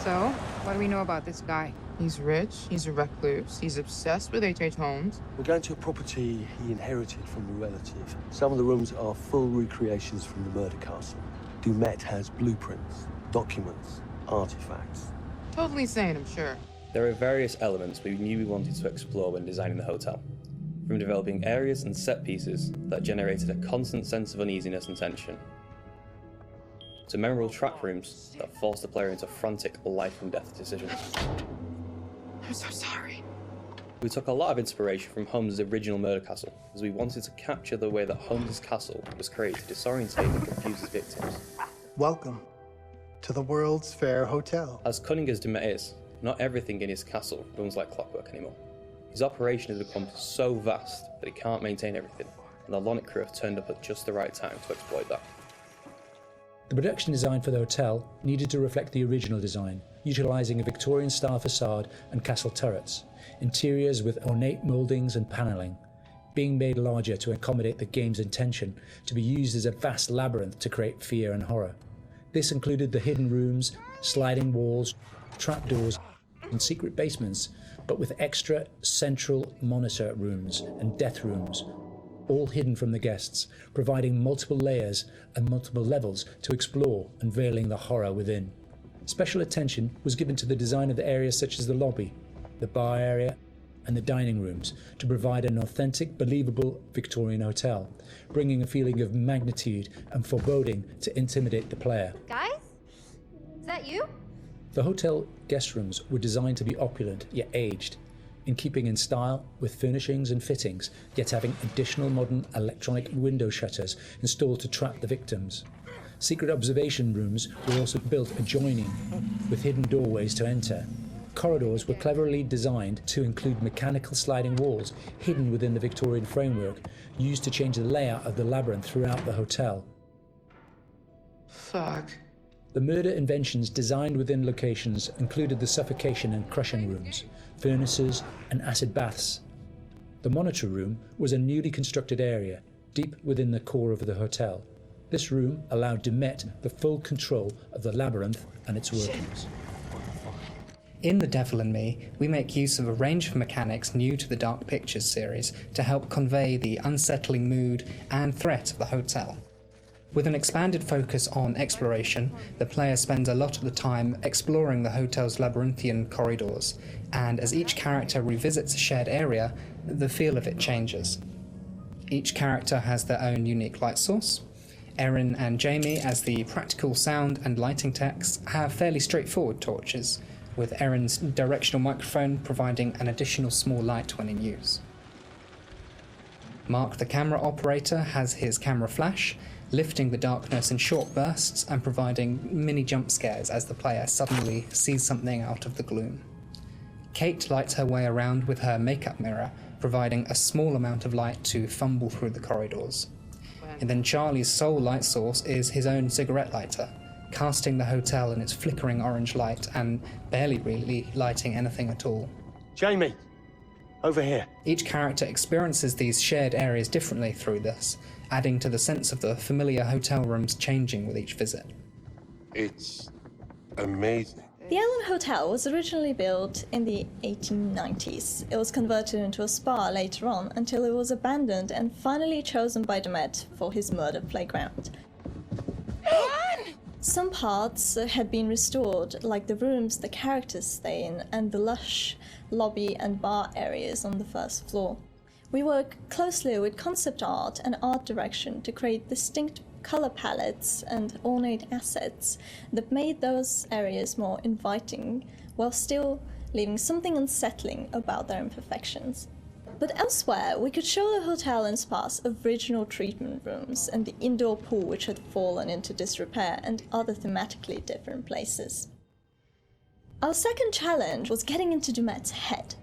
So, what do we know about this guy? He's rich, he's a recluse, he's obsessed with H.H. Holmes. We're going to a property he inherited from a relative. Some of the rooms are full recreations from the murder castle. Dumet has blueprints, documents, artifacts. Totally sane, I'm sure. There are various elements we knew we wanted to explore when designing the hotel. From developing areas and set pieces that generated a constant sense of uneasiness and tension, to memorable trap rooms that forced the player into frantic life and death decisions. I'm so sorry. We took a lot of inspiration from Holmes' original murder castle, as we wanted to capture the way that Holmes' castle was created to disorientate and confuse his victims. Welcome to the World's Fair Hotel. As cunning as Dumet is, not everything in his castle runs like clockwork anymore. His operation has become so vast that he can't maintain everything, and the Lonic crew have turned up at just the right time to exploit that. The production design for the hotel needed to reflect the original design, utilising a Victorian-style facade and castle turrets, interiors with ornate mouldings and panelling, being made larger to accommodate the game's intention to be used as a vast labyrinth to create fear and horror. This included the hidden rooms, sliding walls, trapdoors, and secret basements, but with extra central monitor rooms and death rooms, all hidden from the guests, providing multiple layers and multiple levels to explore, unveiling the horror within. Special attention was given to the design of the areas such as the lobby, the bar area, and the dining rooms to provide an authentic, believable Victorian hotel, bringing a feeling of magnitude and foreboding to intimidate the player. Guys? Is that you? The hotel guest rooms were designed to be opulent yet aged, in keeping in style with furnishings and fittings, yet having additional modern electronic window shutters installed to trap the victims. Secret observation rooms were also built adjoining, with hidden doorways to enter. Corridors were cleverly designed to include mechanical sliding walls hidden within the Victorian framework, used to change the layout of the labyrinth throughout the hotel. Fuck. The murder inventions designed within locations included the suffocation and crushing rooms, furnaces and acid baths. The monitor room was a newly constructed area, deep within the core of the hotel. This room allowed Dumet the full control of the labyrinth and its workings. In The Devil and Me, we make use of a range of mechanics new to the Dark Pictures series to help convey the unsettling mood and threat of the hotel. With an expanded focus on exploration, the player spends a lot of the time exploring the hotel's labyrinthian corridors, and as each character revisits a shared area, the feel of it changes. Each character has their own unique light source. Erin and Jamie, as the practical sound and lighting techs, have fairly straightforward torches, with Erin's directional microphone providing an additional small light when in use. Mark, the camera operator, has his camera flash, lifting the darkness in short bursts and providing mini jump scares as the player suddenly sees something out of the gloom. Kate lights her way around with her makeup mirror, providing a small amount of light to fumble through the corridors. And then Charlie's sole light source is his own cigarette lighter, casting the hotel in its flickering orange light and barely really lighting anything at all. Jamie, over here. Each character experiences these shared areas differently through this, adding to the sense of the familiar hotel rooms changing with each visit. It's amazing. The Allen Hotel was originally built in the 1890s. It was converted into a spa later on until it was abandoned and finally chosen by Dumet for his murder playground. Some parts had been restored, like the rooms the characters stay in and the lush lobby and bar areas on the first floor. We work closely with concept art and art direction to create distinct color palettes and ornate assets that made those areas more inviting, while still leaving something unsettling about their imperfections. But elsewhere, we could show the hotel and spa's original treatment rooms and the indoor pool which had fallen into disrepair and other thematically different places. Our second challenge was getting into Dumet's head.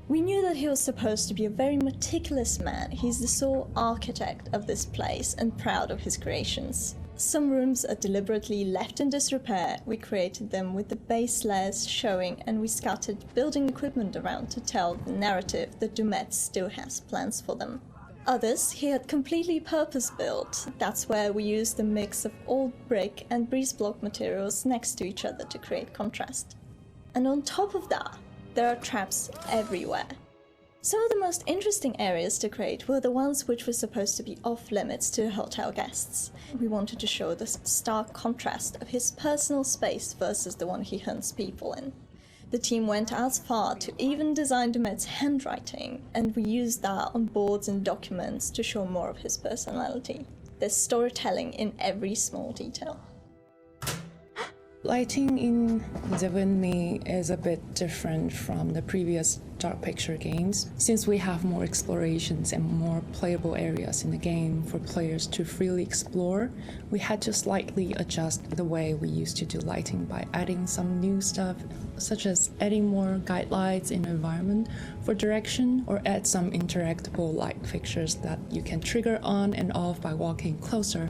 We knew that he was supposed to be a very meticulous man. He's the sole architect of this place and proud of his creations. Some rooms are deliberately left in disrepair. We created them with the base layers showing, and we scattered building equipment around to tell the narrative that Dumet still has plans for them. Others he had completely purpose-built. That's where we used a mix of old brick and breeze block materials next to each other to create contrast. And on top of that, there are traps everywhere. Some of the most interesting areas to create were the ones which were supposed to be off-limits to hotel guests. We wanted to show the stark contrast of his personal space versus the one he hunts people in. The team went as far to even design Dumet's handwriting, and we used that on boards and documents to show more of his personality. There's storytelling in every small detail. Lighting in Devon Me is a bit different from the previous dark picture games, since we have more explorations and more playable areas in the game for players to freely explore. We had to slightly adjust the way we used to do lighting by adding some new stuff, such as adding more guide lights in the environment for direction, or add some interactable light fixtures that you can trigger on and off by walking closer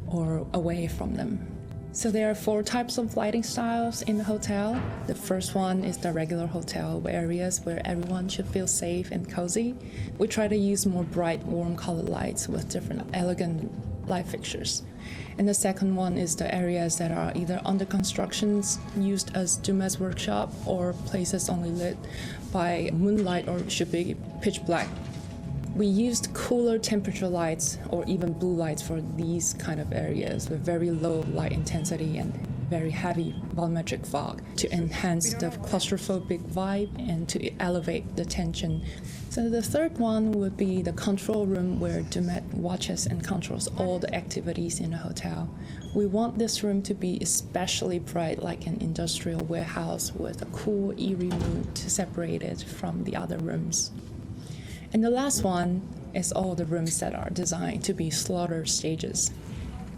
or away from them. So there are 4 types of lighting styles in the hotel. The first one is the regular hotel areas where everyone should feel safe and cozy. We try to use more bright, warm colored lights with different elegant light fixtures. And the second one is the areas that are either under constructions, used as Dumet's workshop, or places only lit by moonlight or should be pitch black. We used cooler temperature lights or even blue lights for these kind of areas with very low light intensity and very heavy volumetric fog to enhance the claustrophobic vibe and to elevate the tension. So the third one would be the control room where Dumet watches and controls all the activities in the hotel. We want this room to be especially bright, like an industrial warehouse with a cool, eerie mood to separate it from the other rooms. And the last one is all the rooms that are designed to be slaughter stages.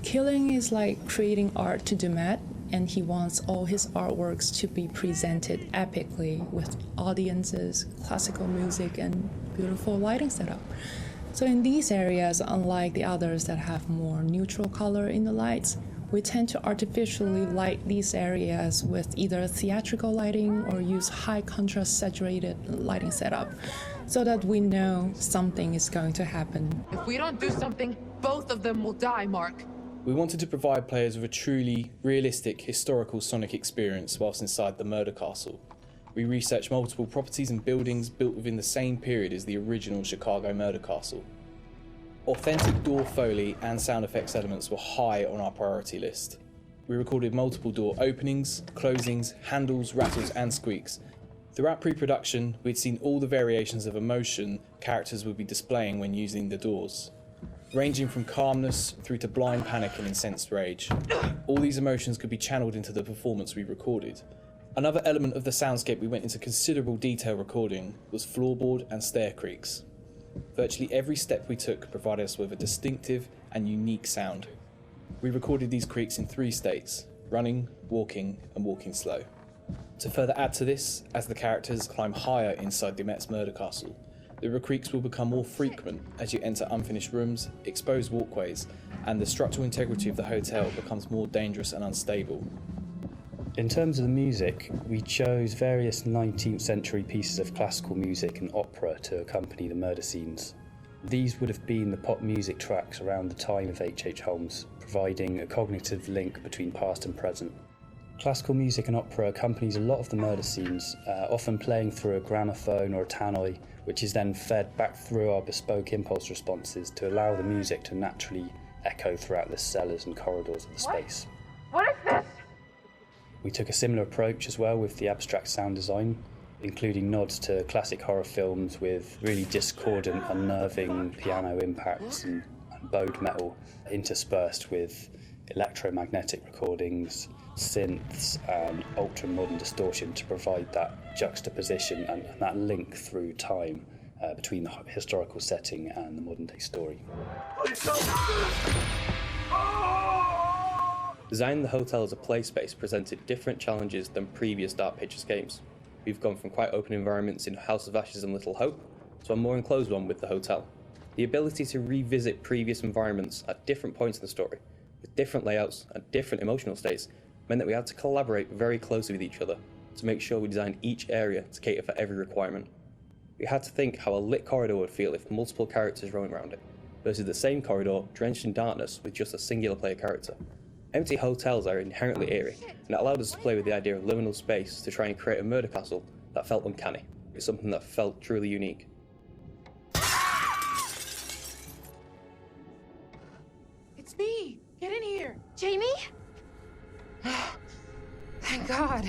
Killing is like creating art to Dumet, and he wants all his artworks to be presented epically with audiences, classical music, and beautiful lighting setup. So in these areas, unlike the others that have more neutral color in the lights, we tend to artificially light these areas with either theatrical lighting or use high contrast saturated lighting setup, so that we know something is going to happen. If we don't do something, both of them will die, Mark. We wanted to provide players with a truly realistic historical sonic experience whilst inside the murder castle. We researched multiple properties and buildings built within the same period as the original Chicago murder castle. Authentic door foley and sound effects elements were high on our priority list. We recorded multiple door openings, closings, handles, rattles and squeaks. Throughout pre-production, we'd seen all the variations of emotion characters would be displaying when using the doors, ranging from calmness through to blind panic and incensed rage. All these emotions could be channeled into the performance we recorded. Another element of the soundscape we went into considerable detail recording was floorboard and stair creaks. Virtually every step we took provided us with a distinctive and unique sound. We recorded these creaks in 3 states: running, walking, and walking slow. To further add to this, as the characters climb higher inside Dumet's murder castle, the creaks will become more frequent as you enter unfinished rooms, exposed walkways, and the structural integrity of the hotel becomes more dangerous and unstable. In terms of the music, we chose various 19th century pieces of classical music and opera to accompany the murder scenes. These would have been the pop music tracks around the time of H.H. Holmes, providing a cognitive link between past and present. Classical music and opera accompanies a lot of the murder scenes, often playing through a gramophone or a tannoy, which is then fed back through our bespoke impulse responses to allow the music to naturally echo throughout the cellars and corridors of the space. What is this? We took a similar approach as well with the abstract sound design, including nods to classic horror films with really discordant, unnerving piano impacts and bowed metal interspersed with electromagnetic recordings, synths and ultra-modern distortion to provide that juxtaposition and that link through time between the historical setting and the modern-day story. Designing the hotel as a play space presented different challenges than previous Dark Pictures games. We've gone from quite open environments in House of Ashes and Little Hope to a more enclosed one with the hotel. The ability to revisit previous environments at different points in the story, with different layouts and different emotional states, meant that we had to collaborate very closely with each other to make sure we designed each area to cater for every requirement. We had to think how a lit corridor would feel if multiple characters roaming around it, versus the same corridor drenched in darkness with just a singular player character. Empty hotels are inherently eerie, and it allowed us to play with the idea of liminal space to try and create a murder castle that felt uncanny. It's something that felt truly unique. It's me! Get in here! Jamie? Thank God.